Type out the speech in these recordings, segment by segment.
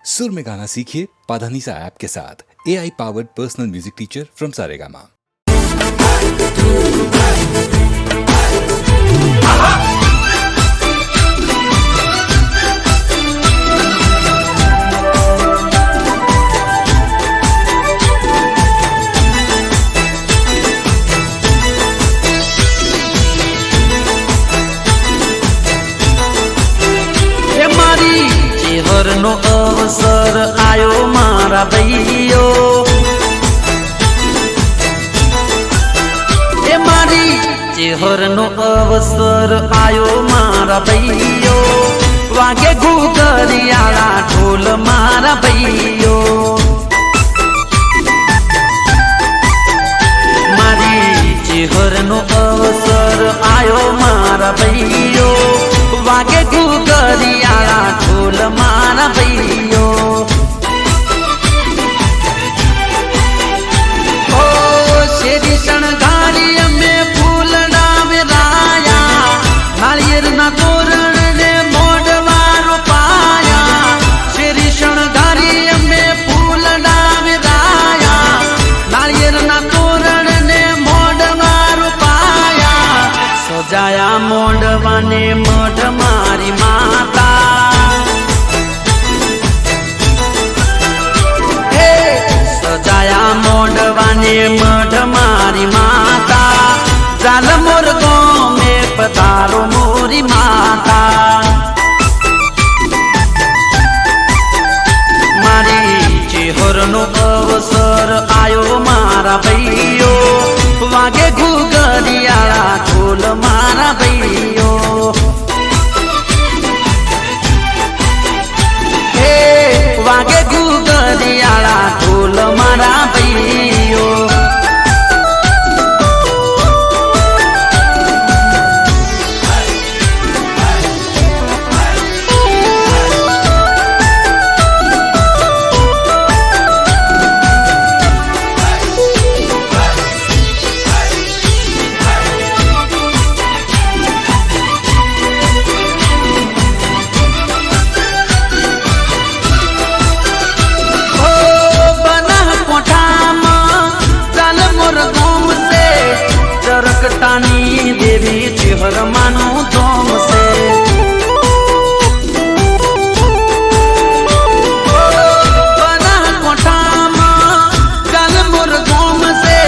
सुर में गाना सीखिए पाधानीसा ऐप के साथ। AI powered personal music teacher from Saregama. નો અવસર આયો મારા ભાઈઓ, એ મારી ચેહરનો અવસર આયો મારા ભાઈઓ, વાગે ઘૂઘરિયાળા ઢોલ મારા ભાઈઓ, મારી ચેહરનો અવસર આયો મારા ભાઈઓ, વાગે ઘૂઘરિયાળા ઢોલ મારા ભાઈઓ, ઓ શેરી શણગારી અમે ફૂલડા વેરાયા, નાળિયેરના તોરણ ને મોઢવા રોપાયા, શેરી શણગારી અમે ફૂલડા વેરાયા, નાળિયેરના તોરણ ને મોઢવા રોપાયા, સજાયા મોઢવાને મઢ મારી માતા, સજાયા મોઢવાને મઢ મારી માતા, જાલ મોર ગોમે પધારો મોરી માતા, મારી ચેહરનો અવસર આયો મારા ભાઈઓ, વાગે ઘૂઘરિયાળા ઢોલ મારા ભાઈઓ, હે વાગે ઘૂઘરિયાળા ઢોલ મારા ભાઈઓ, દેવી ચેહર માનું ધોમ છે, બનાસકોઠામાં જાલમોર ગોમ છે,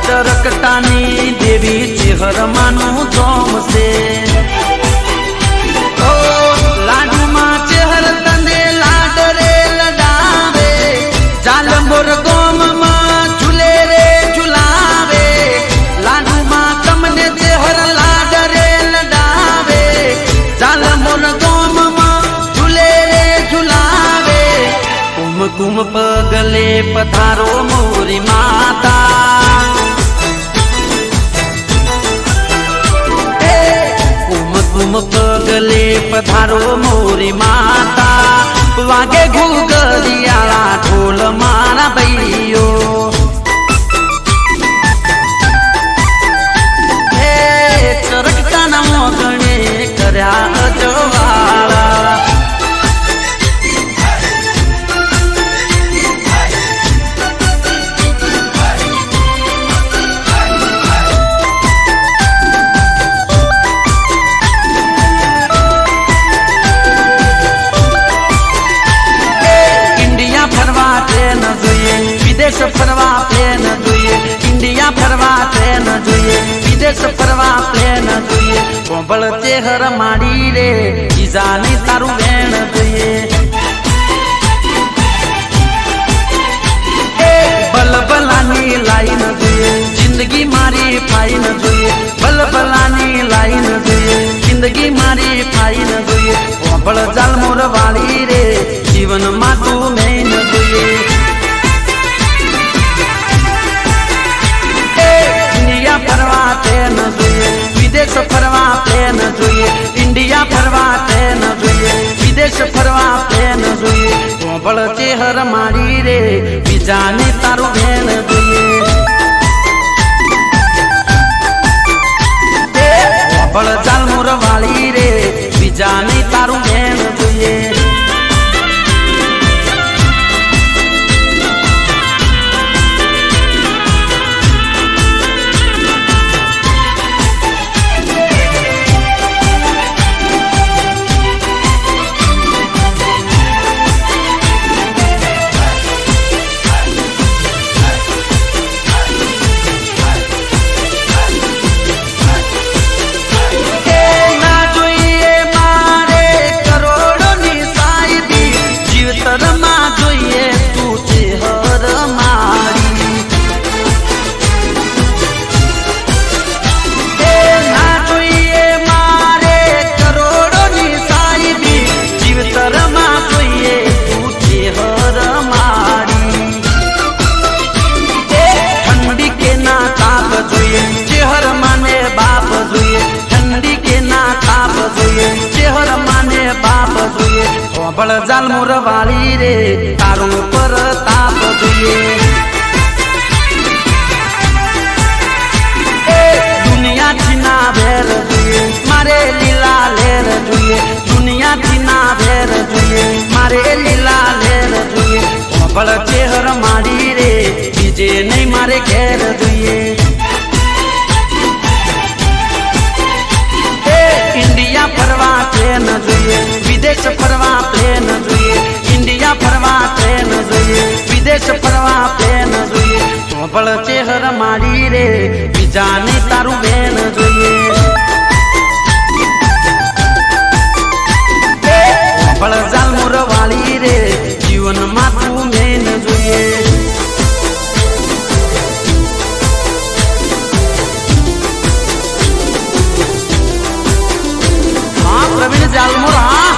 ચરકટાની દેવી ચેહર માનું ધોમ છે, લાડુમાં ચેહર તને લાડ રે લડાવે, જાલમોર ગોમમાં ઝૂલે રે ઝુલાવે, લાડુમાં તમને ચેહર લાડ રે લડાવે, જાલમોર ગોમમાં ઝૂલે રે ઝુલાવે, કુમકુમ પગલે પધારો મોરી માતા, કુમકુમ પગલે પધારો મોરી માતા, વાગે ઘૂઘરિયાળા ઢોલ મારા ભાઈઓ, ચરકટાના મોગણે કર્યા અજવાળા, ઇન્ડિયા ફરવા ટ્રેન જોઈએ, વિદેશ ફરવા પ્લેન જોઈએ, ઇન્ડિયા ફરવા ટ્રેન જોઈએ, વિદેશ ફરવા પ્લેન જોઈએ, કોંભળ ચેહર માડી રે બીજાની તારું વેણ જોઈએ, બલબલાની લાઈન જોઈએ, જિંદગી મારી ફાઈન જોઈએ, બલબલાની લાઈન જોઈએ, જિંદગી મારી ફાઈન જોઈએ, કોંભળ જાલમોર વાળી રે જીવનમાં તું મેન જોઈએ, ઇન્ડિયા ફરવા ટ્રેન જોઈએ, વિદેશ ફરવા પ્લેન જોઈએ, ઇન્ડિયા ફરવા ટ્રેન જોઈએ, વિદેશ ફરવા પ્લેન જોઈએ, કોંભળ ચેહર મારી રે બીજાને તારું વેણ જોઈએ, કોંભળ જાલમોર વાળી રે બીજાને તારું વેણ જોઈએ, જાલમોર વાળી રે તારો પરતાપ જોઈએ દુનિયાથી ના ભેર જોઈએ મારે લીલા લેર જોઈએ દુનિયાથી ના ભેર જોઈએ મારે લીલા લેર જોઈએ ભળ ચેહર માડી રે બીજે નહીં મારે ઘેર જોઈએ ઇન્ડિયા ફરવા ટ્રેન જોઈએ વિદેશ ફરવા પ્લેન જોઈએ ઇન્ડિયા ફરવા ટ્રેન જોઈએ વિદેશ ફરવા પ્લેન જોઈએ ભળ ચેહર માડી રે બીજાને તારું બેન જોઈએ ભળ જાલમોર વાળી રે જીવનમાં તું મેન જોઈએ હા પ્રવીણ જાલમોર હા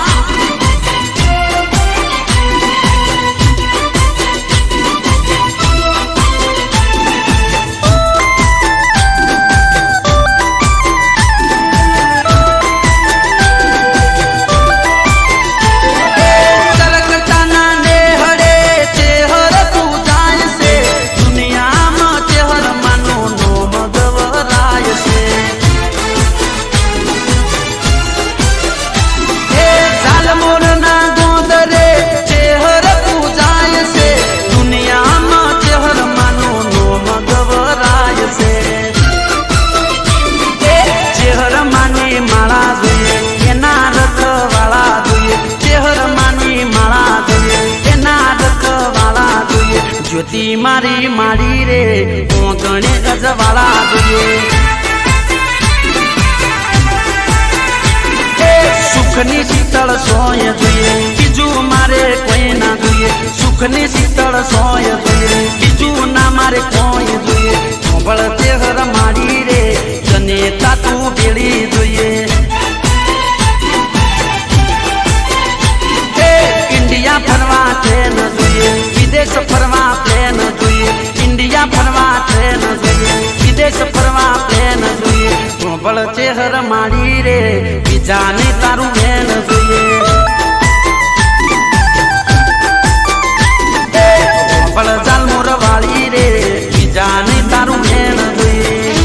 જ્યોતિ મારી માડી રે કોંકણે ગજવાળા જોઈએ સુખની શીતળ સોય જોઈએ બીજું મારે કોઈ ના જોઈએ સુખની શીતળ સોય જોઈએ બીજું ના મારે કોઈ જોઈએ ભળ ચેહર માડી રે તને તાતું ભેળી જોઈએ ઇન્ડિયા ફરવા ટ્રેન જોઈએ વિદેશ ફરવા પ્લેન જોઈએ ઇન્ડિયા ફરવા ટ્રેન જોઈએ વિદેશ ફરવા પ્લેન જોઈએ ભળ ચેહર માડી રે બીજાને તારું બેન જોઈએ ભળ જાલમોર વાળી રે બીજાને તારું બેન જોઈએ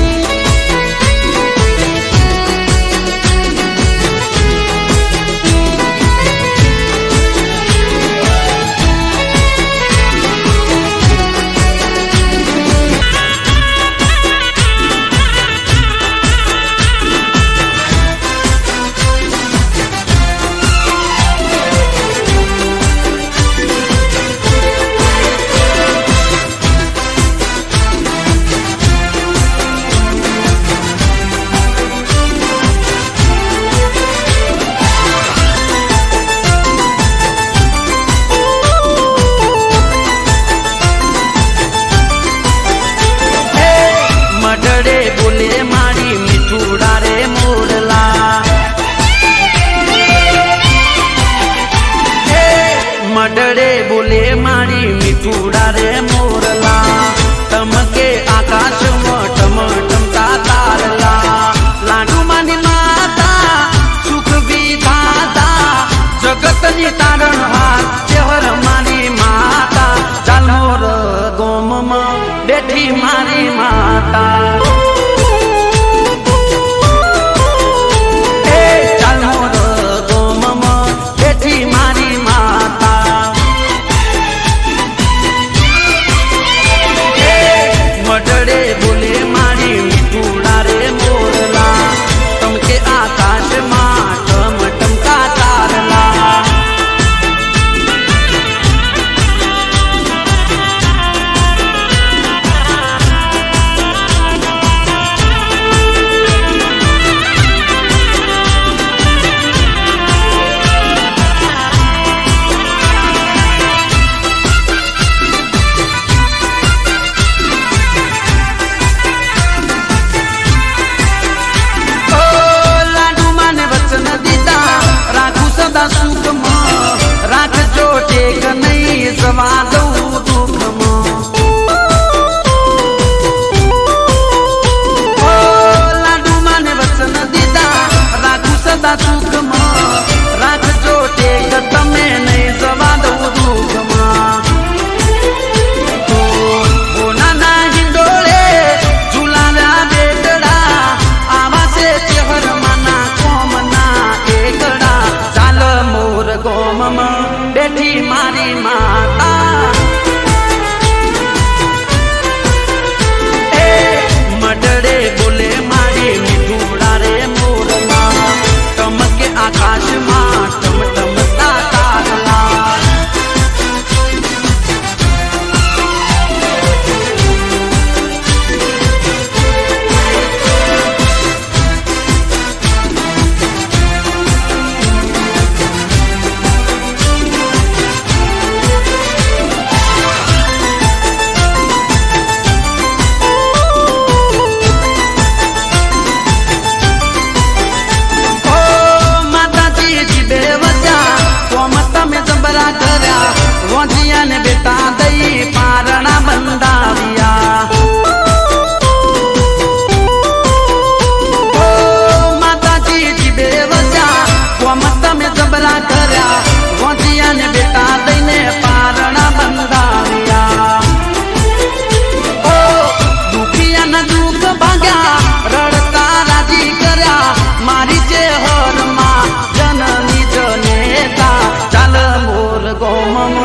મડડે બોલે મારી મીઠુડા રે મોરલા તમકે આકાશમાં ટમટમતા તારલા લાડુ માની માતા સુખ વિધાતા જગતની તારણ હાર ચેહર મારી માતા જાલમોર ગોમમાં બેઠી મારી માતા બેઠી મારી માતા એ મડડે બોલે મારી મીઠુડા રે મોરલા ટમકે આકાશમાં ટમટમતા તારલા ને બેટા દઈ પારણા બંધાવ્યા માતાજી જીબે વજા કોમ તમે જબરા કર્યા વોંધિયા ને બેટા દઈને પારણા બંધાવ્યા ઓ દુખિયાના દુઃખ ભાગ્યા રડતા રાજી કર્યા મારી જે હરમાં જનની જનેતા ચાલ મોર ગોમમ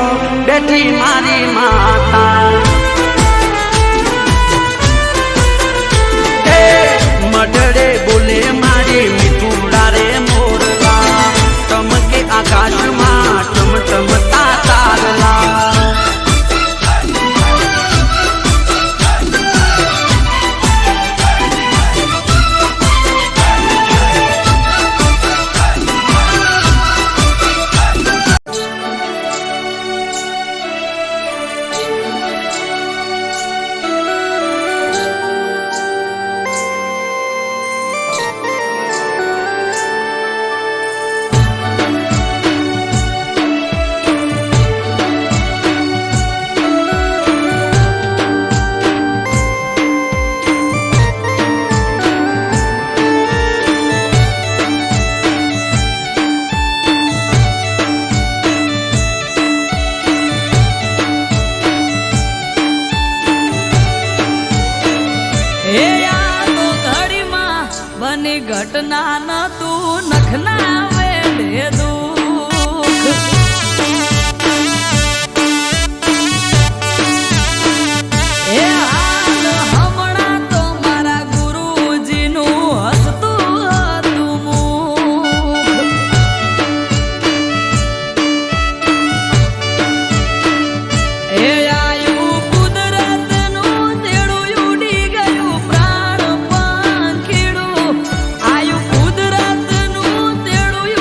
બેઠી મારી માતા હે મઢડે બોલે મારી મીઠુડા રે મોરલા ટમકે આકાશમાં ટમટમતા તારલા ઘટના ન તું નખના વેડે દુઃખ એ હાલ હમણાં તો મારા ગુરુજીનું હસતું હતું મુખ એ આયુ કુદરતનું તેડું ઉડી ગયું પ્રાણ પાંખીડું આયુ કુદરતનું તેડું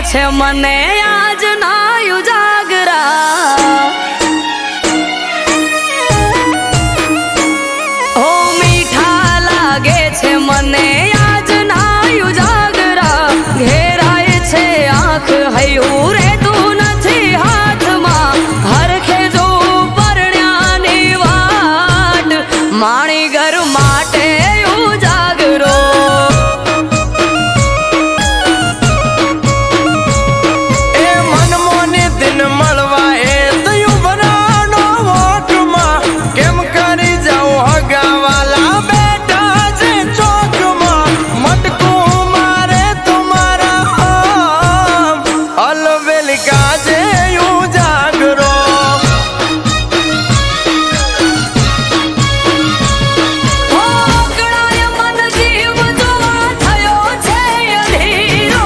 છે મને આજના ઉજાગરા ઓ મીઠા લાગે છે મને આજના ઉજાગરા ઘેરાય છે આંખ હૈયું રહેતું નથી હાથમાં હરખે જો પરણ્યાની વાટ માણી ઘર માટે ઉજાગરો એ મનમોની દિન મળવા એ તયું ભરાનો વોટમાં કેમ કરી જાઉં હગાવાલા બેઠા છે ચોકમાં મટકું મારે તમારા અલવેલ કાજે ઉજાગરો ઓગળાય મન જીવ જોવા થયો છે અધીરો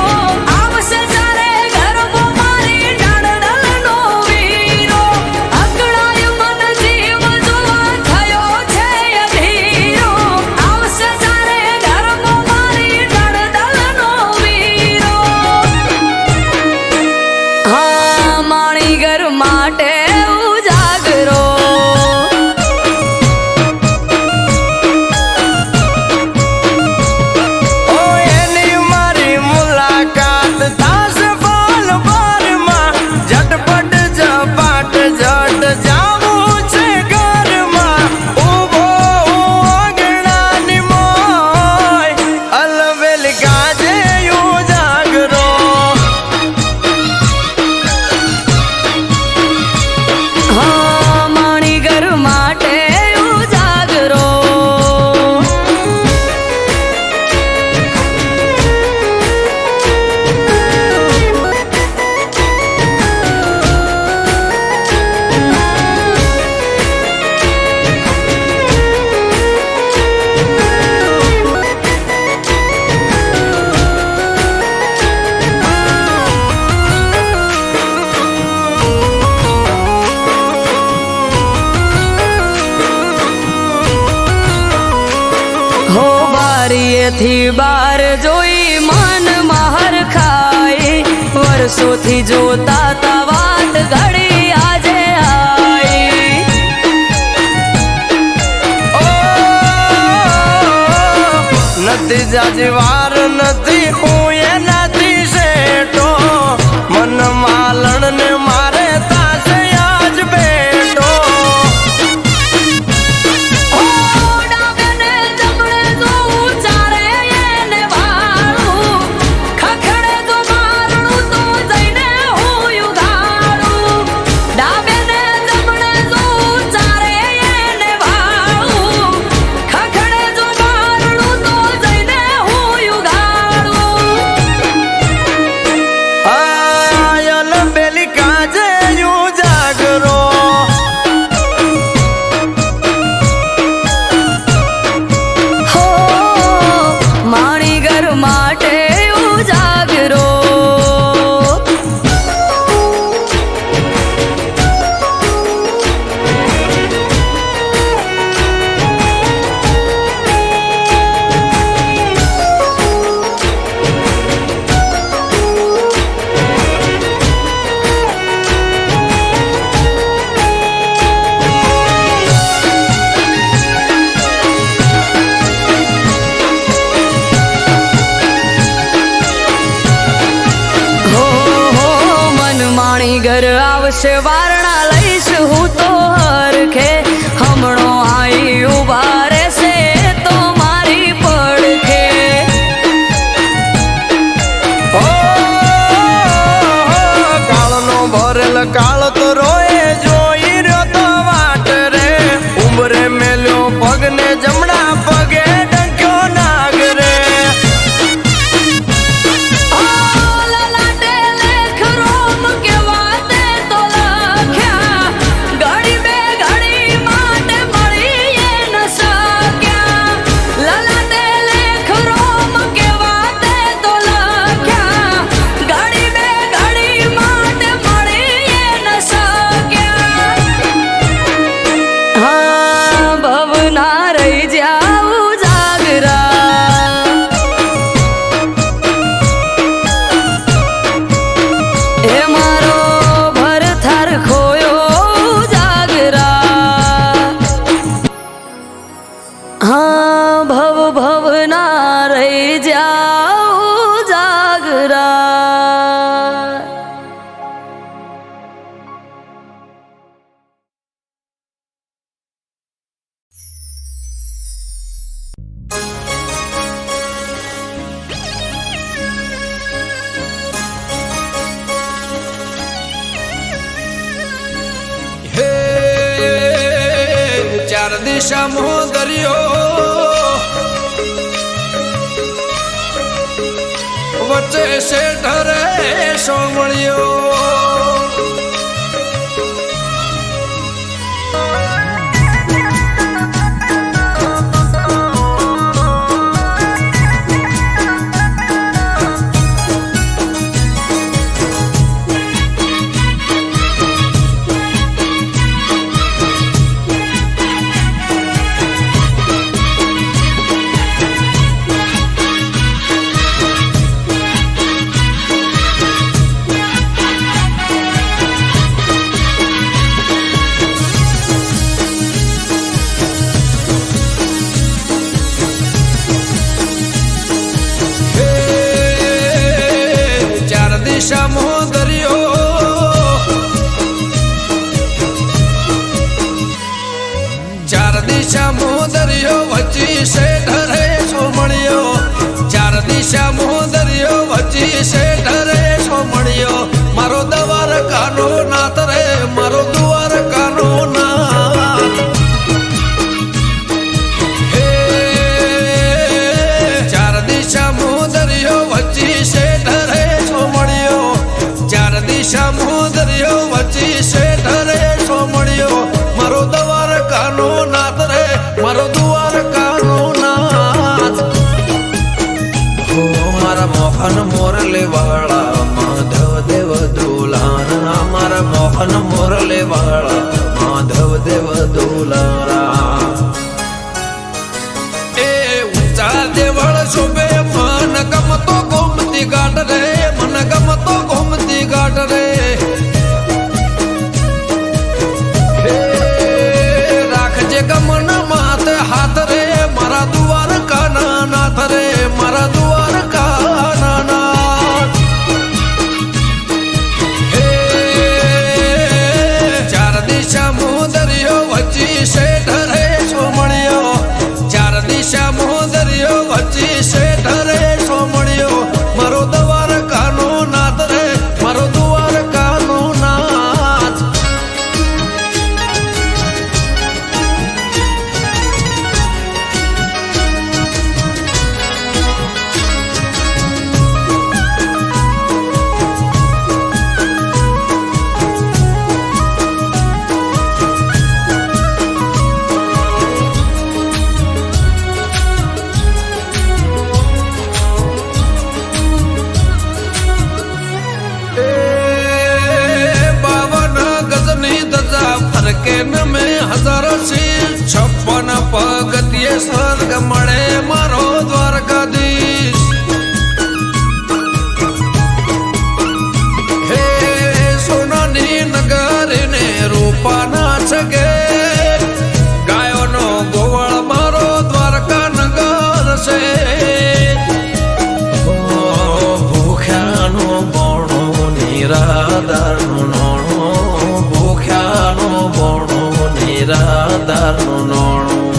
આવશે જ્યારે ગરબો મારી ડાળડલનો વીરો ઓગળાય મન જીવ જોવા થયો છે અધીરો આવશે જ્યારે ગરબો મારી ડાળડલનો વીરો હા માણી ઘર માટે ઉજાગરો ઓ એની મારી મુલાકાત થાશે ફળ બારમાં ઝટપટ ઝપાટ ઝટ જાવું છે ઘરમાં ઊભો આંગણાની મોય અલવેલ કાજે ઉજાગરો હા માણી ઘર માટે ઉજાગરો હો બારીએથી બાર જોઈ મન મહર ખાઈ વર્ષોથી જોતા તા વાત ઘડી આજે આઈ નથી જાજવાર નથી હું એનાથી શેઠો મન માલણ ને મારે તાશે આજ બેઠો ઓ ડાબેને જમણે જોઉં ચારે એને વાળું ખખડે જો મારણું તો જઈને હું ઉઘાડું ડાબેને જમણે જોઉં ચારે એને વાળું ખખડે જો મારણું તો જઈને હું ઉઘાડું આયલ બેલી કાજે ઉજાગરો હો માણી ઘર માટે ઉજાગરો હો મન માણી ઘર આવશે વારણા લઈશ હું તો હરખે હમણો આઈ ઉભા રહેશે તો મારી પડખે ઓ કાળનો ભરેલ કાળ તો રોએ જોઈ રહ્યો તો વાટ રે ઉંબરે મેલ્યો પગને જમણા પગે ડંક્યો નાગ રે લલાટે લેખ રોમ કેવા તે તો લખ્યા ઘડી ચાર દિશામાં દરિયો વચ્ચે શેઠ રે સોમળિયો દિશામાં દરિયો ચાર દિશામાં દરિયો વચ્ચી શેઠ રે સોમળિયો ચાર દિશામાં દરિયો વચ્ચી શેઠ રે સોમળિયો મારો દવાર કાનો નાથ રે મારો દુવાર કાનો નાથ હે ચાર દિશામાં દરિયો વચ્ચી શેઠ રે દિશામાં દરિયો વચ્ચી શેઠ રે સોમળિયો મારો દવાર કાનો નાથ રે મારો દુવાર કાનો નાથ હો મારા મોહન મોરલે વાળા માધવ દેવ દુલારા મારા મોહન મોરલે વાળા માધવ દેવ દુલારા એ ઊંચા દેવળ શોભે મન ગમતો ગોમતી ઘાટ રે મન ગમતો ગોમતી ઘાટ રે રાખજે ગમન માથે હાથ રે મારા દુવાર કાના નાથ રે મારા દુવાર કાના નાથ હે ચાર દિશામાં દરિયો વચ્ચી શેઠ રે સોમળિયો ચાર દિશામાં દરિયો વચ્ચી શેઠ રે સોમળિયો મારો દવાર કાનો નાથ રે મારો દુવાર કાનો નાથ ફરકે નમે હજારો શીલ 56 પગથિયે સ્વર્ગ મળે મારો દ્વારકાધીશ હે સોનાની નગરી ને રૂપાના છગે ગાયોનો ગોવળ મારો દ્વારકા નગર છે ભૂખ્યાનો બોણો નિરાધારનો નિરાધારનું નોણું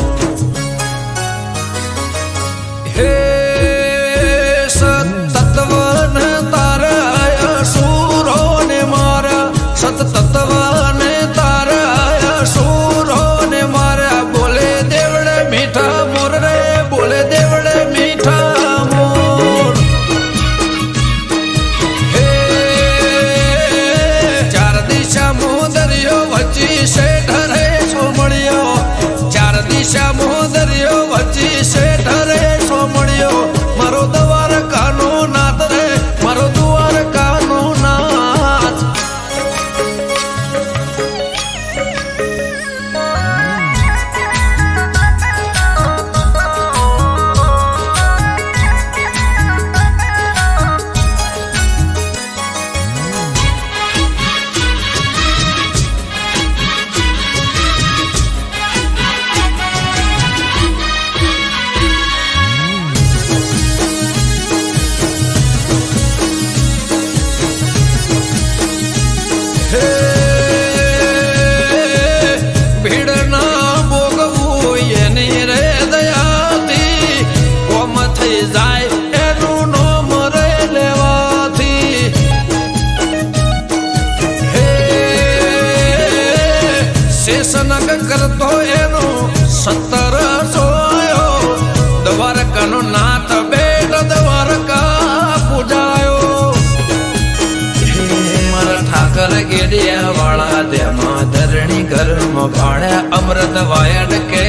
ભાણે અમૃત વાયડ કે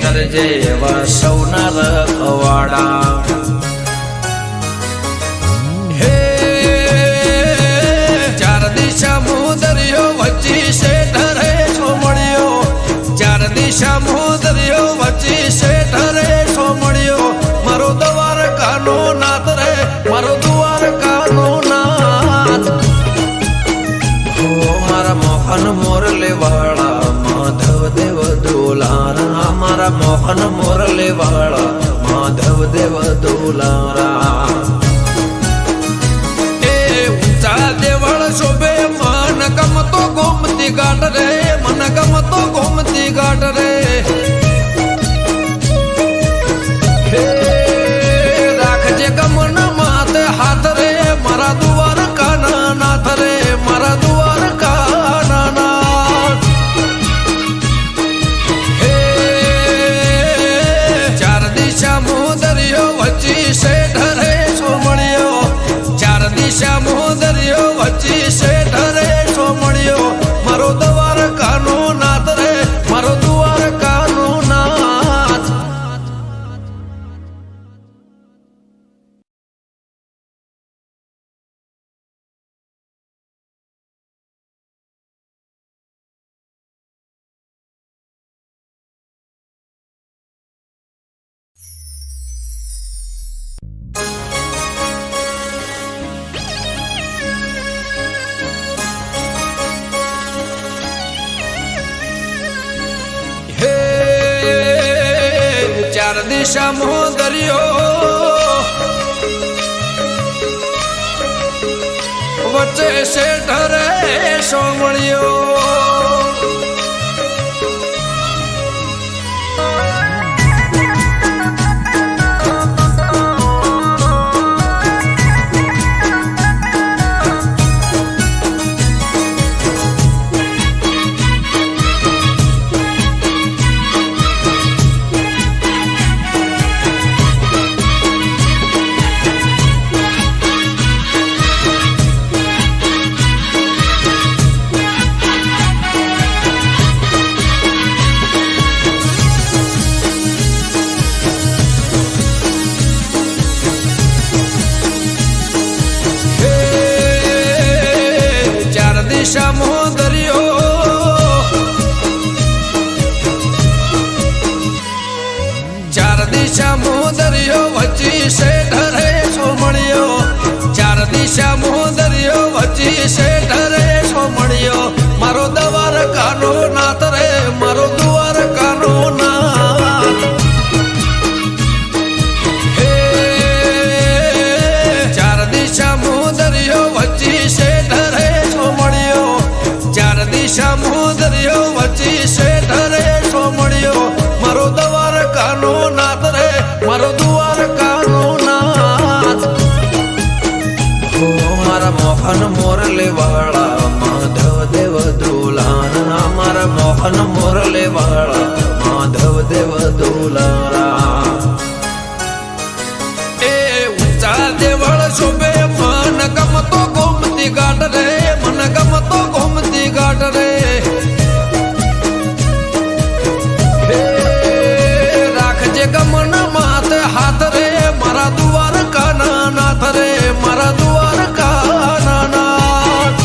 કરજે એવા સૌના રખવાડા. હે ચાર દિશા મુદરિયો વચ્ચી શેઠ રે સોમણિયો, ચાર દિશા મુદરિયો વચ્ચી શેઠ રે સોમણિયો, મારો દ્વારકાનો નાથ રે, મારો દ્વારકાનો નાથ. હો મારા મોહન મોરલે વાળા માધવ દેવ દુલારા, મારા મોહન મોરલે વાળા માધવ દેવ દુલારા. એ ઊંચા દેવળ શોભે મન ગમતો ગોમતી ઘાટ રે, મન ગમતો ગોમતી ઘાટ રે. હે રાખજે ગમન માથે હાથ રે, મારા દ્વારકાના નાથ રે, મારા દ્વારકાના નાથ. હે ચાર દિશા મોદરિયો વચ્ચી શેઠ રે સોમણિયો, ચાર દિશા મોદરિયો વચ્ચી શેઠ રે સોમણિયો, મારો દ્વારકાનો નાથ રે, મારો દ્વારકાનો નાથ. હે ચાર દિશા મોદરિયો વચ્ચે શેઠ રે સોમણિયો. દિશા મોદરિયો ચાર દિશા મોદરિયો વચ્ચી શેઠ રે સોમણિયો, ચાર દિશા મોદરિયો વચ્ચી શેઠ રે સોમણિયો, મારો દ્વારકાનો નાથ રે, મારો દ્વારકાનો નાથ. હે ચાર દિશા મોદરિયો વચ્ચી શેઠ રે સોમણિયો, ચાર દિશા મોદરિયો વચ્ચી શેઠ રે સોમણિયો, મારો દ્વારકાનો નાથ રે, મારો દ્વારકાનો નાથ. હો મારા મોહન મોરલે વાળા માધવ દેવ દુલારા, મારા મોહન મોરલે વાળા માધવ દેવ દુલારા. એ ઊંચા દેવળ શોભે મન ગમતો ગોમતી ઘાટ રે, મન ગમતો ગોમતી ઘાટ રે. હે રાખજે ગમન માથે હાથ રે, મારા દ્વારકાના નાથ રે, મારા દ્વારકાના નાથ.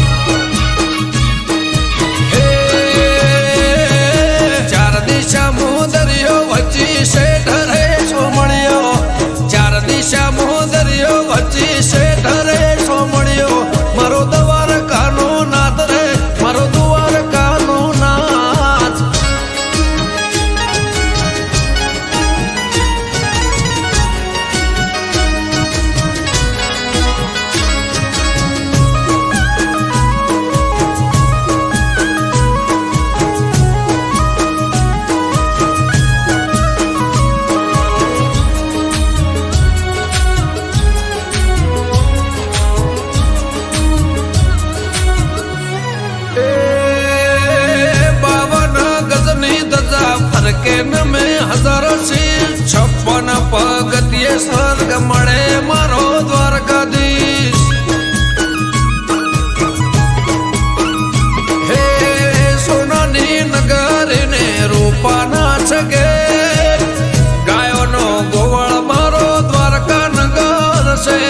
છે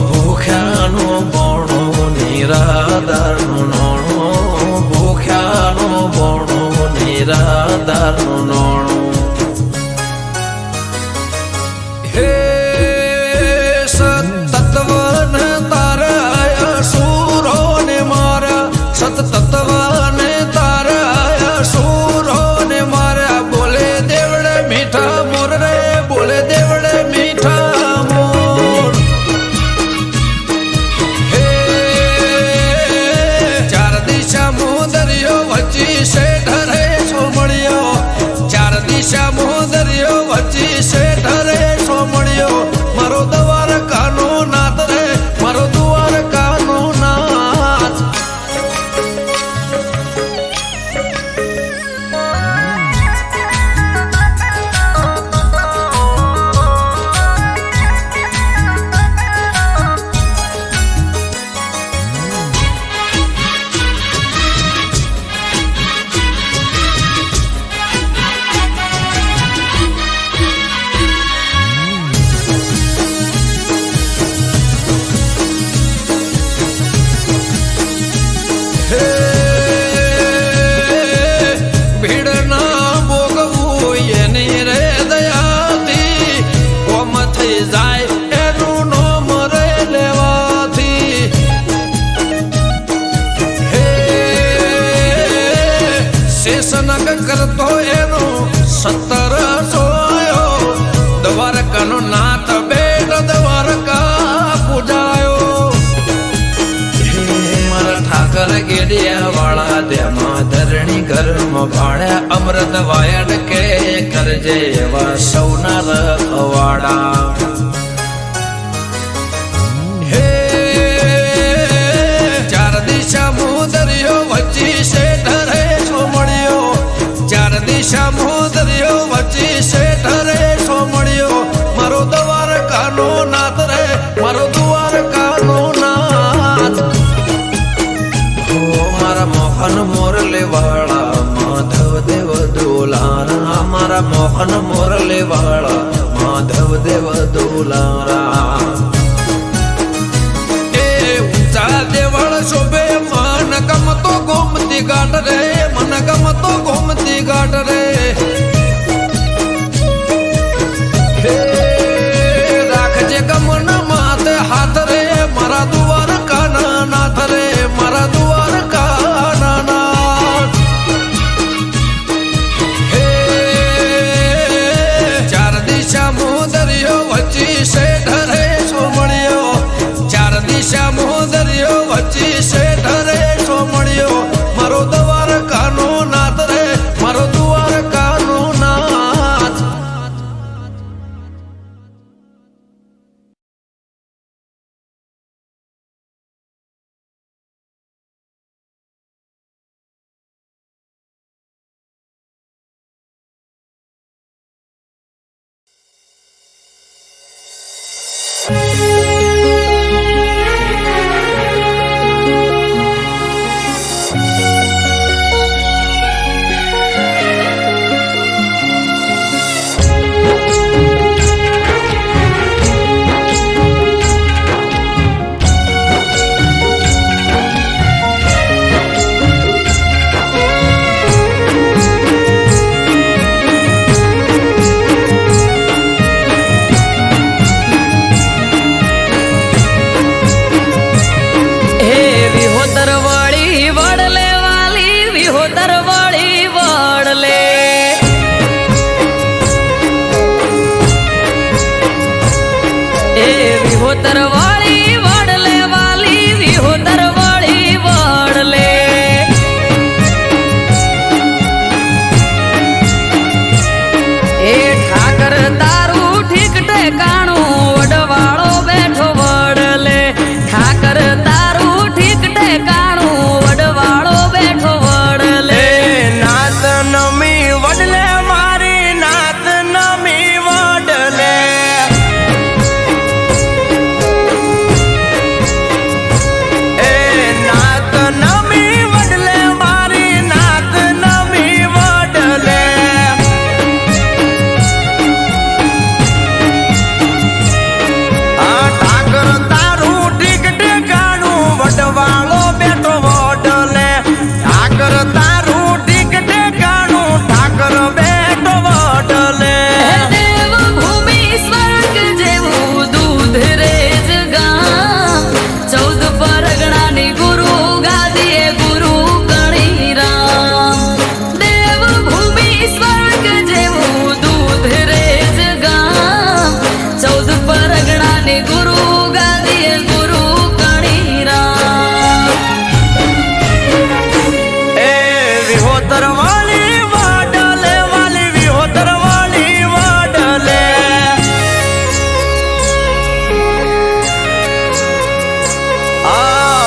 ભૂખ્યાનો બોણો નિરાધારનું નોણું ભૂખ્યાનો બોણો નિરાધારનું નોણું હે સતત્વને તારા સુરો ને મારા સતત્વને તારા સુરો ને મારા બોલે દેવડે મીઠા મોર રે બોલે દેવડે મીઠા મોર હે ચાર દિશા મોદરિયો વચ્ચી શેઠ રે સોમણિયો ચાર દિશા મોદરિયો વચ્ચી શેઠ રે સોમણિયો મારો દ્વારકાનો નાથ રે મારો દ્વારકાનો નાથ ભીડ ના ભોગવું એની રે દયાથી કોમ થઈ જાય એનું નોમ રે લેવાથી હે શેષનગ કરતો એનો 17 સોયો દ્વારકાનો નાથ બેટ દ્વારકા પૂજાયો ઠાકર ગેડિયા વાળા તેમાં ધરણી ઘરમાં ભાડ્યા અમૃત વાયડ કે કરજે એવા સૌના રખવાડા હે ચાર દિશા મોદરિયો વચ્ચી શેઠ રે સોમણિયો ચાર દિશા મોદરિયો વચ્ચી શેઠ રે સોમણિયો મારો દ્વારકાનો નાથ રે મારો દ્વારકાનો નાથ મારા મોહન મોરલે વાળા માધવ દેવ દોલારા મારા મોહન મોરલે વાળા માધવ દેવ દોલારા એ ઊંચા દેવળ શોભે મન ગમતો ગોમતી ઘાટ રે મન ગમતો ગોમતી ઘાટ રે હે રાખજે ગમન માથે હાથ રે મારા દ્વારકાના નાથ રે મારા દ્વારકાના નાથ હે ચાર દિશા મોદરિયો વચ્ચી શેઠ રે સોમણિયો ચાર દિશા મોદરિયો વચ્ચી શેઠ રે સોમણિયો મારો દ્વારકાનો નાથ રે મારો દ્વારકાનો નાથ વિહોતરવાળી વડલે વાલી વિહોતરવાળી વડલે એ ઠાકર તારું ઠીક ઠેકાણું વડવાળો બેઠો વડલે ઠાકર તારું ઠીક ઠેકાણું વડવાળો બેઠો વડલે નાત નમી વડલે મારી નાત નમી વડલે વડલી ગુરુ ગાદીએ ગુરુ કણીરા એ વિહોતર વાળી વાડલે વાલી વિહોતર વાળી વાડલે આ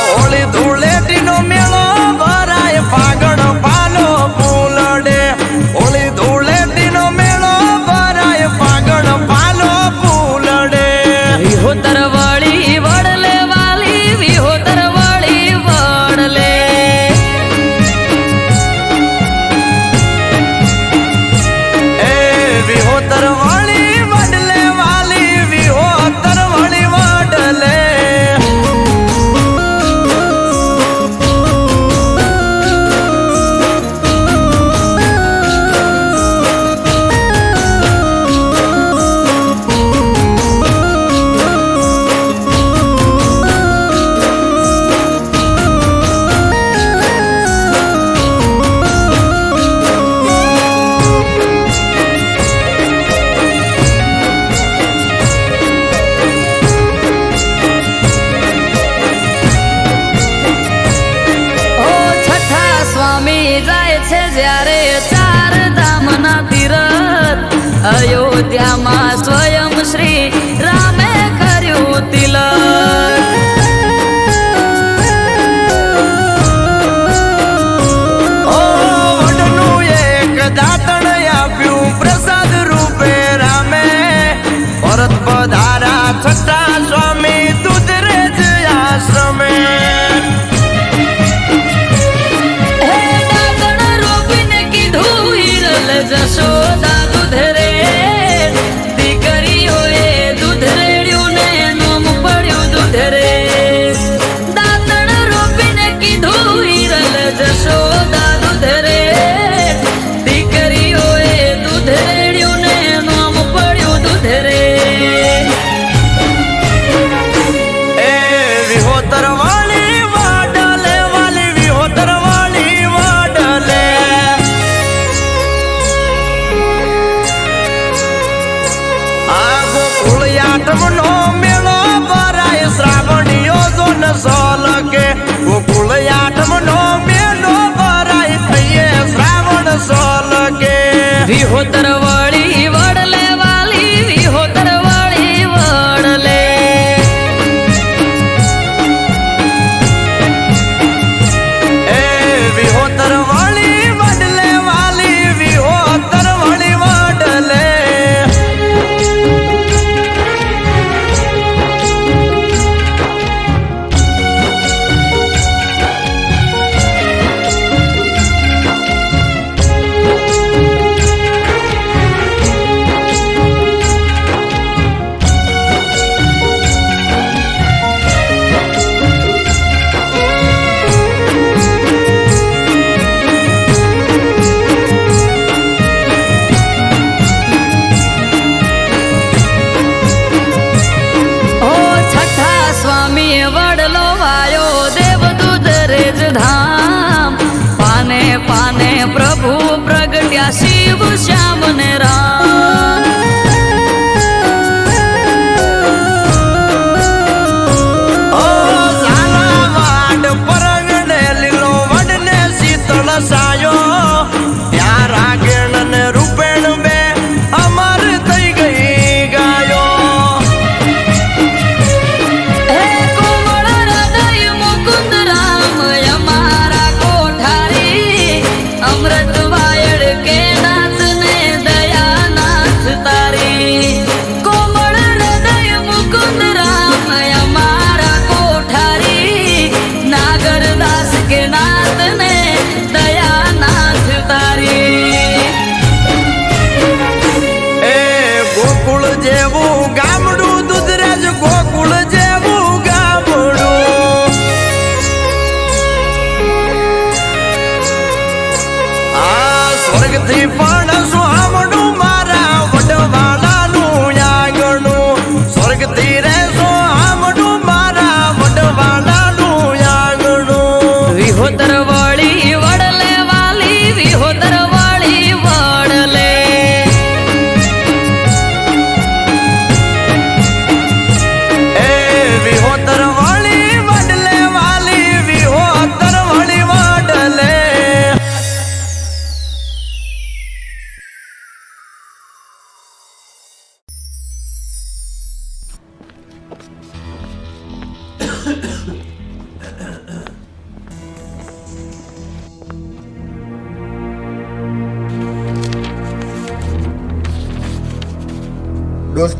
હોળી ધૂળેટીનો મેળો ભરાય ફાગણ પાલો ફૂલડે હોળી ધૂળેટીનો મેળો ભરાય ફાગણ પાલો ફૂલડે વિહોતર વળી વડલે વાલી વિહોતર વળી વડલે એ વિહોતર વાળી વડલે વાલી વિહોતર વાળી વડલે ઓ છઠ્ઠા સ્વામી જાય છે જ્યારે ચાર ધામના તીરથ અયોધ્યામાં સ્વયં શ્રી રામે કર્યું તિલક ઓ વડનું એક દાતણ આપ્યું પ્રસાદ રૂપે રામે ભરત પધારા છઠ્ઠા સ્વામી દૂધરેજ આશ્રમે હે ડાકણ રોપીને કીધું હિરલ જશોદા દૂધ રે દીકરીઓએ દૂધ રેડ્યું ને નોમ પડ્યું દૂધ રે દાતણ રોપીને કીધું હિરલ જશોદા દૂધ રે દીકરીઓએ દૂધ રેડ્યું ને નોમ પડ્યું દૂધ રે એ વિહોતર વાળી વાડલે વાલી વિહોતર વાળી વાડલે આ ગોકુળ આઠમનો મેળો ભરાય શ્રાવણીઓ જોન સોલકે ગોકુળ આઠમનો મેળો ભરાય થઈએ શ્રાવણ સોલકે વિહોતર વળી વડલે વાલી વિહોતર વળી વડલે એ વિહોતર વાળી વડલે વાલી વિહોતર વાળી વડલે ઓ છઠ્ઠા સ્વામી વડલો વાયો દેવદૂત રેજ ધામ પાને પાને પ્રભુ પ્રગટ્યા શિવ શ્યામ ને રામ ઓ ઝાલાવાડ પરંગણે લીલો વડને શીતળ સાયો ત્યાં રાગેણ ને રૂપેણ બે અમર થઈ ગઈ ગાયો હે કોમળ હૃદય મુકુંદ રામ અમારા કોઠારી અમૃત વાયડ કે નાથ ને દયાનાથ તારી કોમળ હૃદય મુકુંદ રામ અમારા કોઠારી નાગરદાસ કે નાથ ને દયાનાથ તારી એ ગોકુળ જેવું ગામડું દૂધરેજ ગોકુળ જેવું ગામડું આ સ્વર્ગથી પણ સુહામણું મારા વડવાલાનું આંગણું સ્વર્ગથી રે સુહામણું મારા વડવાલાનું આંગણું વિહોતર વળી વડલે વાલી વિહોતર વળી વડલે દોસ્ત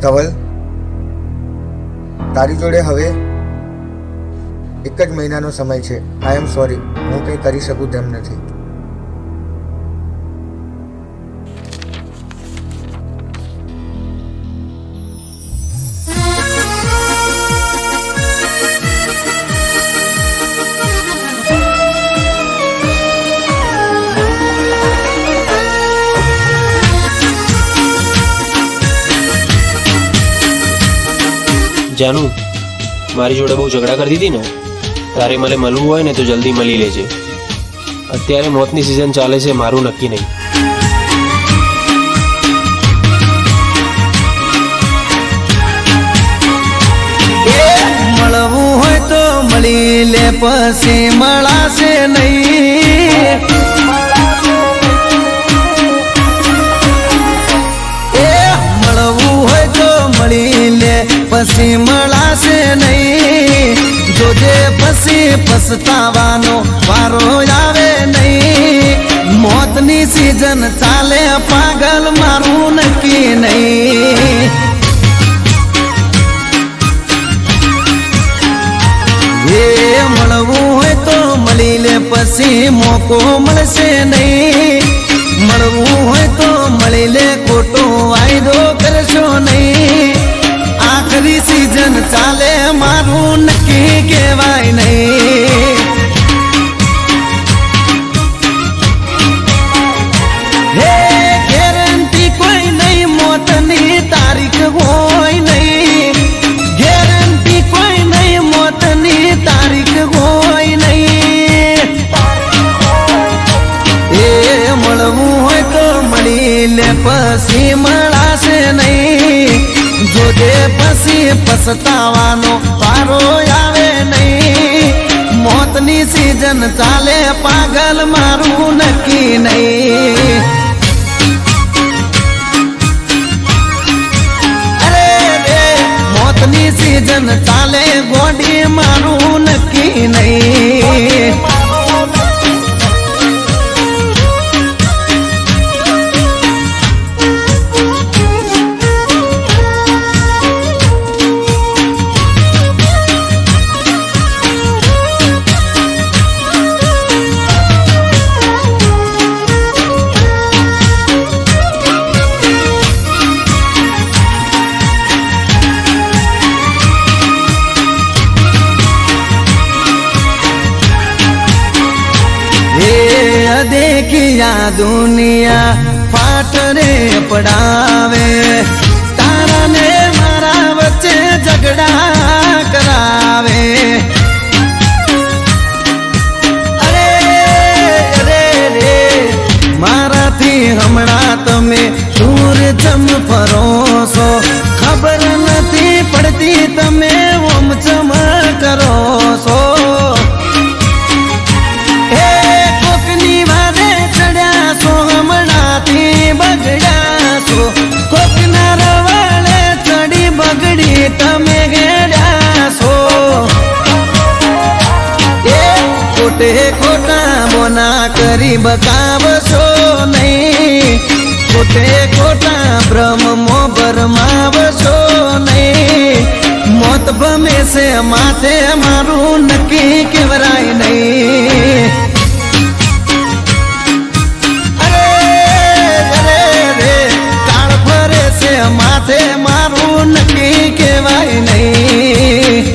ધવલ, તારી જોડે હવે એક જ મહિનાનો સમય છે. આઈ એમ સોરી, હું કંઈ કરી શકું તેમ નથી. જાનુ, મારી જોડે બહુ ઝઘડા કરતી હતી ને, તારે મને મળવું હોય ને તો જલ્દી મળી લેજે. અત્યારે મોતની સિઝન ચાલે છે, મારું નક્કી નહીં. મળવું હોય તો મળી લે, પછી મળાશે નહીં. મળવું હોય તો મળી લે, પછી મળાશે નહીં. જોજે પછી પછતાવાનો વારો આવે નહીં. મોતની સિઝન ચાલે, પાગલ મારું નક્કી નહીં. મળવું હોય તો મળી લે, પછી મોકો મળશે નહીં. મળવું હોય તો મળી લે, ખોટો વાયદો કરશો નહીં. આખરી સિઝન ચાલે, મારું નક્કી કહેવાય નહીં. હે ગેરંટી કોઈ નહીં, મોતની તારીખ હોય નહીં. ગેરંટી કોઈ નહીં, મોતની તારીખ હોય નહીં. એ મળવું હોય તો મળી લે, પછી મળાશે નહીં. જોજે પછી પછતાવાનો પારો આવે નહીં. મોતની સિઝન ચાલે, પાગલ મારું નક્કી નહીં. અરે રે મોતની સિઝન ચાલે, ગોડી મારું નક્કી નહીં. देखिया दुनिया फाट रे पड़ावे. तारा ने मारा वच्चे झगड़ा करावे. अरे अरे रे मारा थी हमणा तमे दूर चम फरो सो. खबर नहीं पड़ती तमे ओम चम करो सो. તમે ગેડા છો એ ખોટે ખોટા બોના કરી બતાવશો નહીં. ખોટે ખોટા બ્રહ્મો ભરમાવશો નહીં. મોત ભમે છે માથે, મારું નક્કી કેવરાય નહીં. અરે અરે રે કાળ ફરે છે માથે, મારું નક્કી કહેવાય નહીં.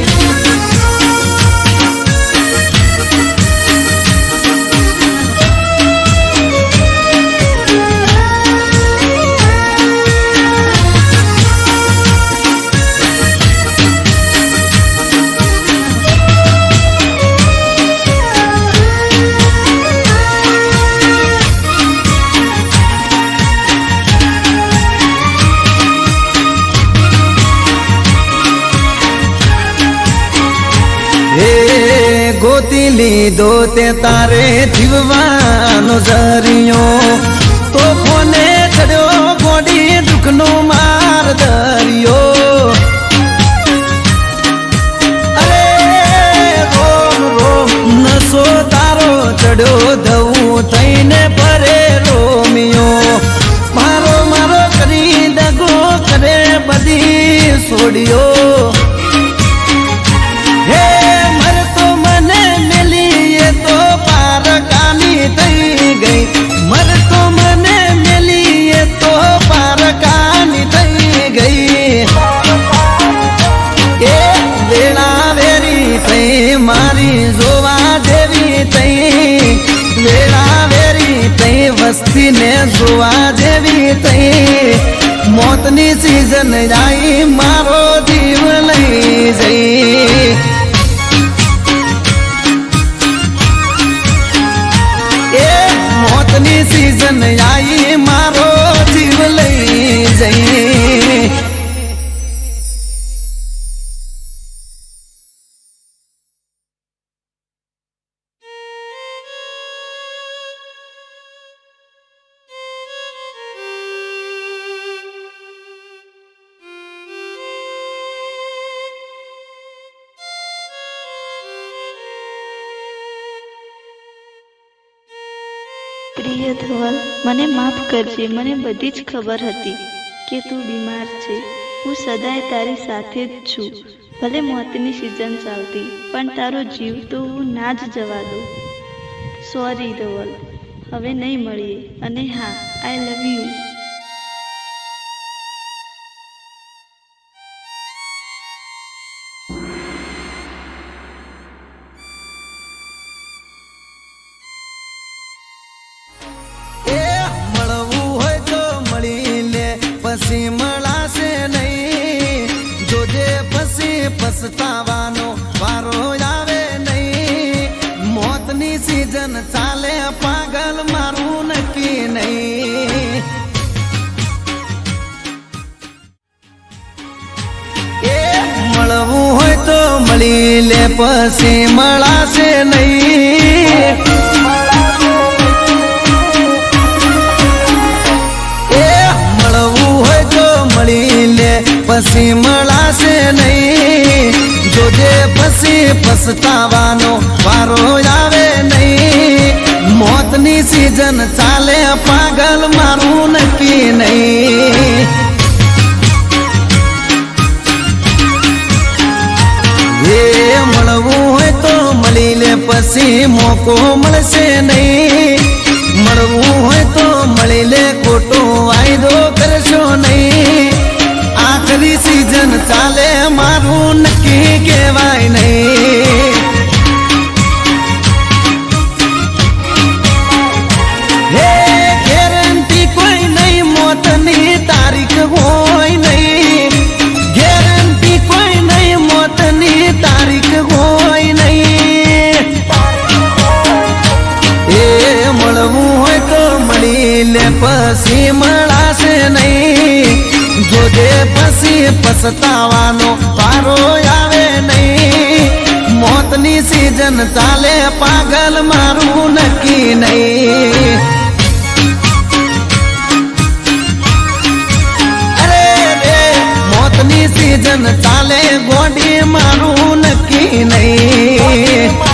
ગોતી લીધો તે તારે જીવવાનો જરિયો. તો કોને ચડ્યો ગોડી દુઃખનો માર દરિયો. અરે જોડિયો હે મર તો મને મેલી એ તો પારકાની થઈ ગઈ મર તો મને મેલી એ તો પારકાની થઈ ગઈ એ વેળા વેરી થઈ મારી જોવા જેવી થઈ વેળા વેરી થઈ વસ્તીને જોવા જેવી થઈ મોતની સીઝન આવી મારો જીવ લઈ જઈ એ મોતની સીઝન આવી મારો જીવ લઈ જઈ પ્રિય ધવલ, મને માફ કરજે. મને બધી જ ખબર હતી કે તું બીમાર છે. હું સદાય તારી સાથે જ છું. ભલે મોતની સિઝન ચાલતી, પણ તારો જીવ તો હું ના જ જવા દઉં. સોરી ધવલ, હવે નહીં મળીએ. અને હા, આઈ લવ યુ. પછી મળાશે નહીં જોજે પછી પછતાવાનો વારો આવે નહીં મોતની સીઝન ચાલે પાગલ મારું નક્કી નહીં એ મળવું હોય તો મળી લે પછી મળાશે નહીં પછી મળાશે નહીં જોજે પછી પછતાવાનો વારો આવે નહીં મોતની સીઝન ચાલે પાગલ મારું નક્કી નહીં એ મળવું હોય તો મળી લે પછી મોકો મળશે નહીં મળવું હોય તો મળી લે ખોટો વાયદો કરશો નહીં આખરી સીઝન ચાલે મારું નક્કી કહેવાય નહીં હે ગેરંટી કોઈ નહીં મોતની તારીખ હોય નહીં ગેરંટી કોઈ નહીં મોતની તારીખ હોય નહીં એ મળવું હોય તો મળી લે પછી મળાશે નહીં જોજે પછી પછતાવાનો પારો આવે નહીં મોતની સીઝન ચાલે પાગલ મારું નક્કી નહીં અરે રે મોતની સીઝન ચાલે ગોડી મારું નક્કી નહીં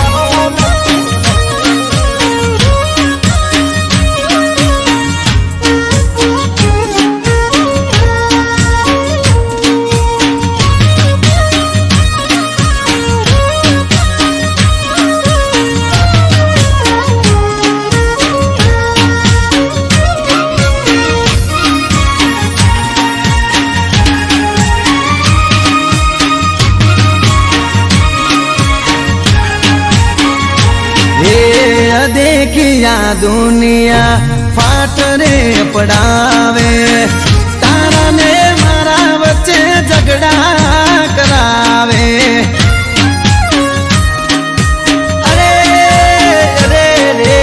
देखिया दुनिया फाट रे पड़ावे तारा ने मारा बच्चे झगड़ा करावे अरे अरे रे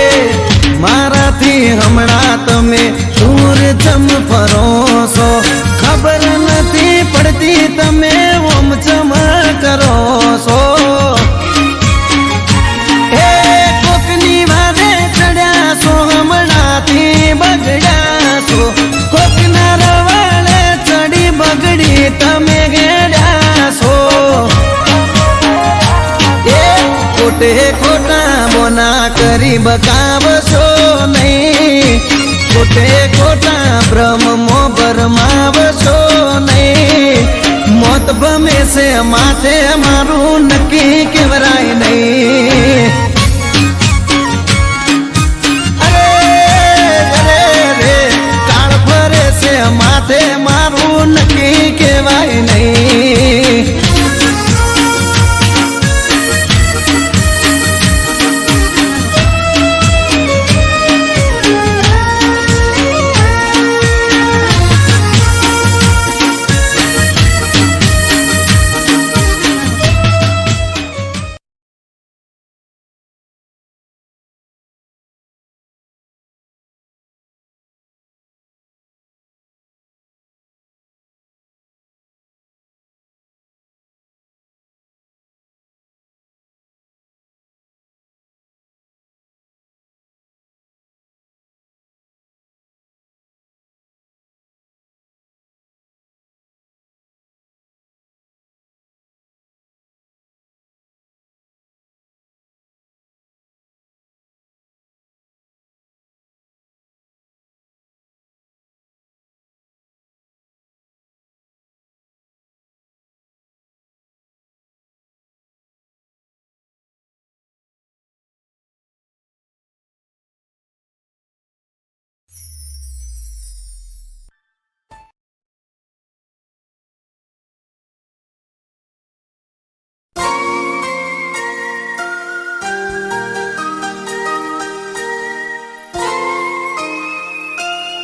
मारा थी हमड़ा तमे दूर जम फरोसो खबर नहीं पड़ती तमे ओम चम करो सो કોકના રવાળે ચડી બગડી તમે ગેડા છો એ ખોટે ખોટા બોના કરી બકાવશો નહીં ખોટે ખોટા ભ્રમમો ભરમાવશો નહીં મોત મત ભમે છે માથે મારું નક્કી કેવરાય નહીં. અરે અરે રે કાળ ફરે છે માથે મારું નક્કી કેવાય નહીં.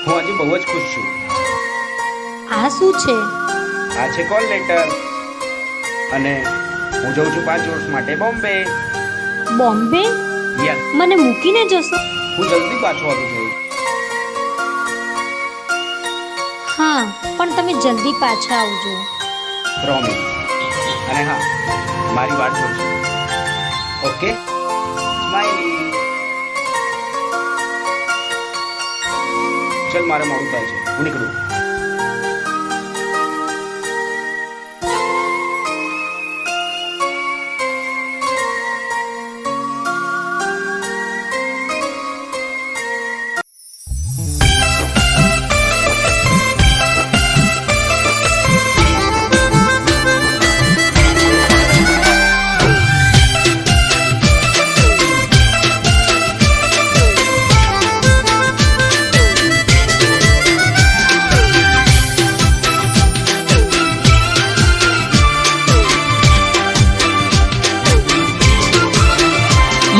હું આજે બહુ જ ખુશ છું. આ શું છે? આ છે કોલ લેટર અને હું જઉં છું 5 વર્ષ માટે બોમ્બે. બોમ્બે? યસ. મને મૂકીને જશો? હું જલ્દી પાછો આવી જઈશ. હા, પણ તમે જલ્દી પાછા આવજો. પ્રોમિસ. અને હા, મારી વાત જોજો. ઓકે? સ્માઈલી. ચલ, મારે મોડું થાય છે, હું નીકળું.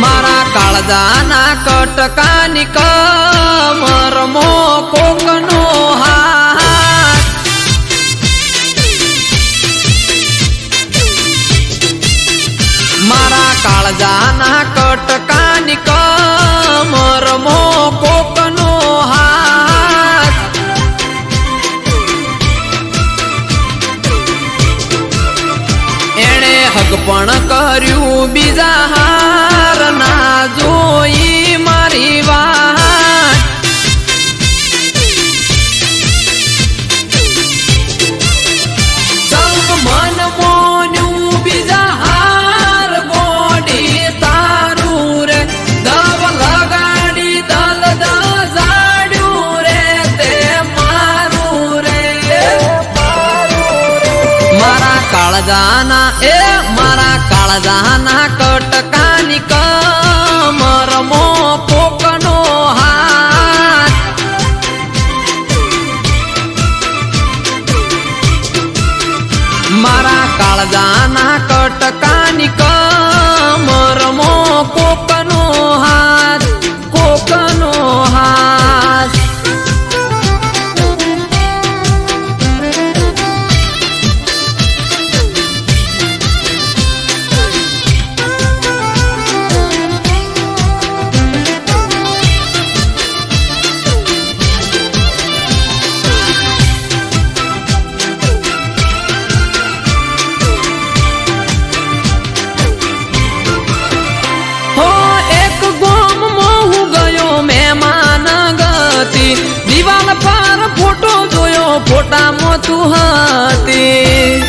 મારા કાળજાના કટકાની કમરમો કોકનો હાથ, મારા કાળજાના કટકાની કમરમો કોકનો હાથ, એણે હક પણ કર્યું બીજા હાર ના જોઈ મારી વાત, સૌ મન મોન્યું બીજા હાર ગોડી તારું રે, દવ લગાડી દલ દજાડ્યું રે તે મારું રે, મારા કાળજાના મારા કાળજાના કટકાની કમરમો કોકનો હાથ, મારા કાળજાના કટકાની કમરમો કોકનો હાથ, કોકનો હાથ. દિવાલ પર ફોટો જોયો, ફોટામાં તું હતી,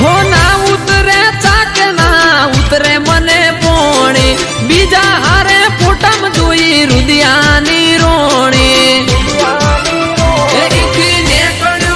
હો ના ઉતરે ચાકે ના ઉતરે મને પોણી, બીજા હારે ફોટામાં જોઈ રુદિયાની રોણી, નીકળ્યો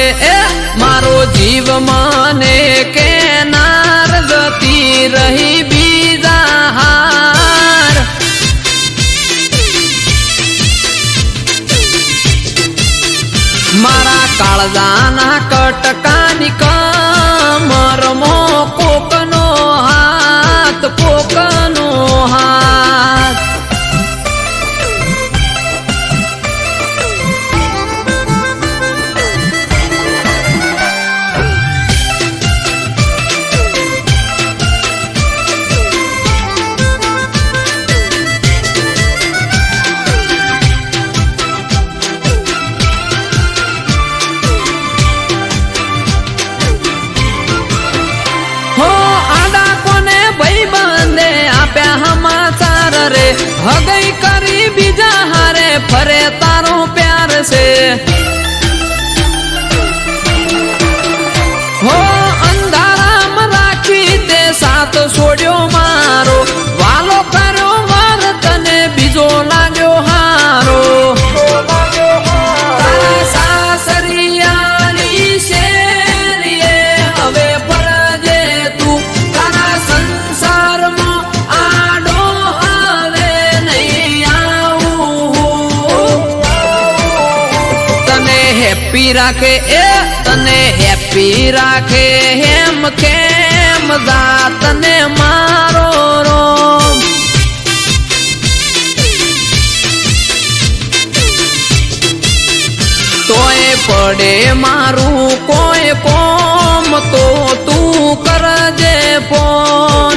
એ મારો જીવ મને કેનાર જતી રહી બીજા હાર મારા કાળજાના કટકાની કમરમો કોકનો હાથ હગઈ કરી બીજા હારે ફરે તારો પ્યાર છે હો અંધારામાં રાખી તે સાથ છોડ્યો મારો વાલો કર્યો માર તને બીજો લાગ્યો હારો તારા સાસરિયાની શેરીએ હવે ફરજે તું તારા સંસારમાં આડો હેપી રાખે એ તને હેપી રાખે હેમ કેમ જા તને મારો રોમ તોય પડે મારું કોઈ કોમ તો તું કરજે ફોન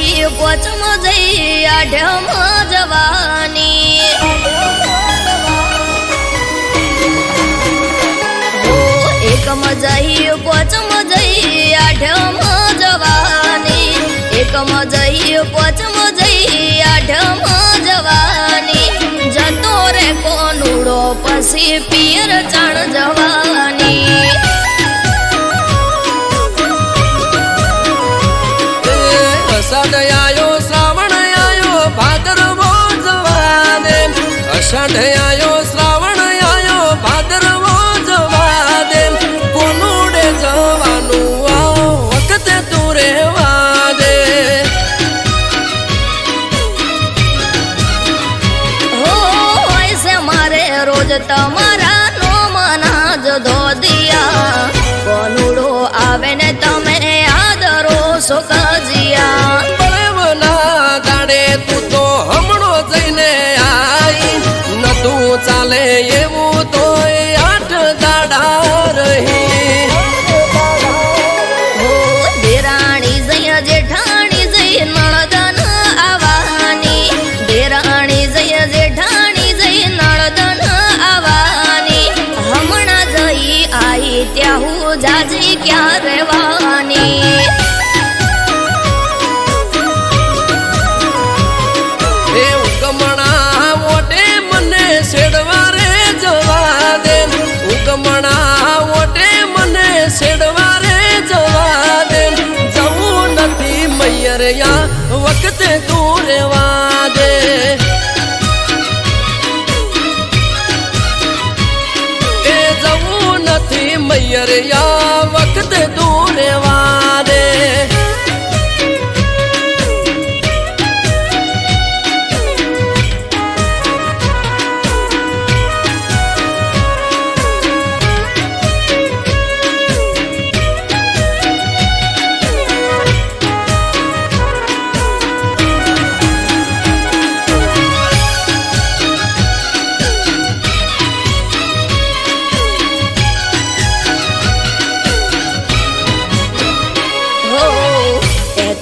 જઈ પોચમ જઈ આઢમ જવાની એકમ જઈ પોચમ જઈ આઢમ જવાની એકમ જઈ પોચમ જઈ આઢમ જવાની જતો રે કોનુડો પછી પિયર ચાણ જવાની અષાઢ આયો શ્રાવણ આયો ભાદરવો જવાને અષાઢ આયો શ્રાવણ આયો ભાદરવો જવાને કોનુડે જવાનું આ વખતે તું રેવા દે હો ऐसे मारे रोज તમારા નો મના જ ધોદિયા કોનુડો આવે ને તમે આદરો સુખજિયા બળવના દાડે તું તો હમણો જઈને આઈ નતું ચાલે એવું તો 8 દાડા રહી હો દેરાણી જય જેઠાણી જય નળદન આવવાની દેરાણી જય જેઠાણી જય નળદન આવવાની હમણાં જઈ આઈ ત્યાં હું જાજી ક્યાં રહેવાની એ ઉગમણા મોટે મને છેડવા રે જવા દે ઉગમણા મોટે મને છેડવા રે જવા દે જવું નથી મૈયરિયા વખતે તું રેવા દે એ જવું નથી મૈયરિયા વખતે તું રેવા દે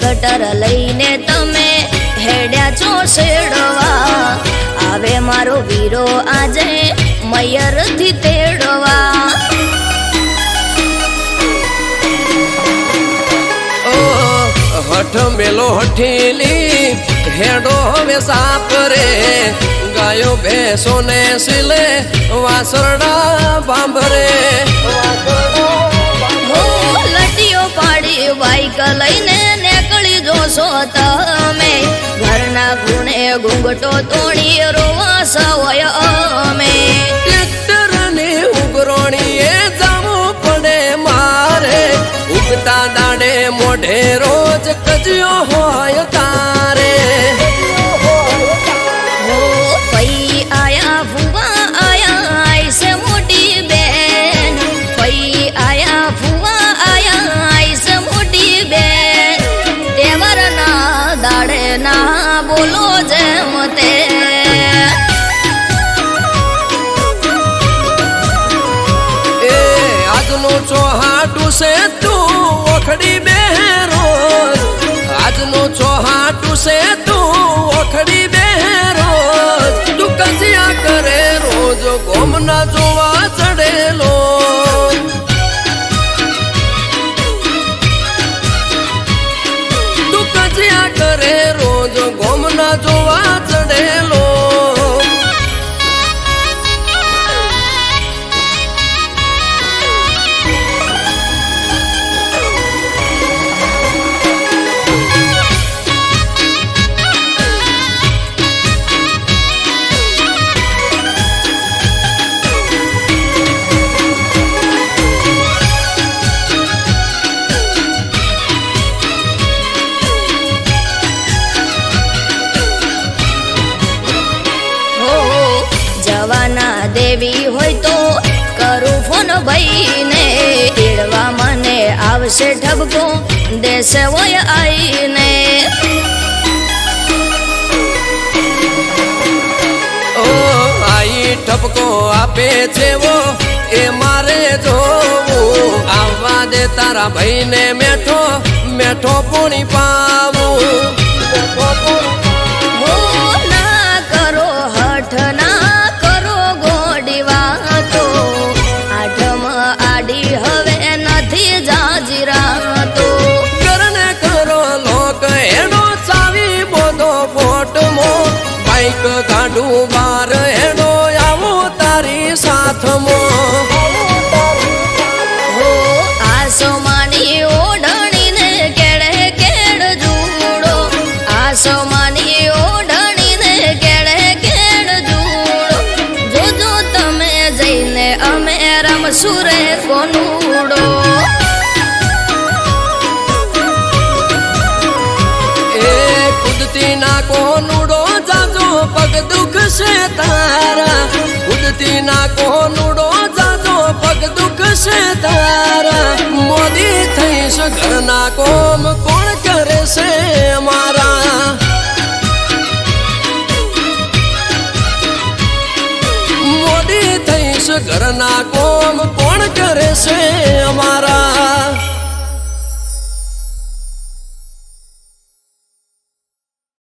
કટર લઈને તમે હેડ્યા છો શેડવા આવે મારો વીરો આજે મયરથી તેડવા હઠ મેલો હઠીલી હેડો હવે સાપરે ગાયો ભેંસો ને સિલે વાસરડા બાંભરે હો લટીઓ પાડી બાઈક લઈને નીકળી જોશો તમે ઘરના ખૂણે ઘૂંઘટો તોડી રોવા સવય અમે ટ્રેક્ટર ની ઉગરોણીએ જવું પડે મારે ઉગતા દાડે મોઢે રોજ કજ્યો હોય તારે હો પઈ આયા ફુવા આયા આઈસે મોટી બેન પઈ આયા ફુવા આયા આઈસે મોટી બેન તેવર ના દાડે ના બોલો જેમ તે એ આજનું ચોહાટું છે તું ઓખડી બેરો આજનું ચોહાટું છે તું ઓખડી બેરો તું કજિયા કરે રોજ ગોમના જોવા ચડેલો તું કજિયા કરે રોજ ગોમના જોવા ચડેલો દેવી હોય તો કરું ફોન ભાઈને તેડવા મને આવશે ઠબકો દેશે હોય આઈને ઓ આઈ ઠપકો આપે છે વો એ મારે જોવું આવવા દે તારા ભાઈને મેઠો મેઠો પૂણી પાવું વાર હેડો આવો તારી સાથમાં આસમાની ઓઢણીને કેડે કેડ જુડો આસમાની ઓઢણીને કેડે કેડ જુડો જોજો તમે જઈને અમે રમશું રે કોનુડો એ કુદતી ના કોનુડો જાજો પગ દુખશે તારા કુદતી ના કોનુડો જાજો પગ દુખશે તારા મોદી થઈશ ઘરના કોમ કોણ કરે છે અમારા મોદી થઈશ ઘરના કોમ કોણ કરે છે અમારા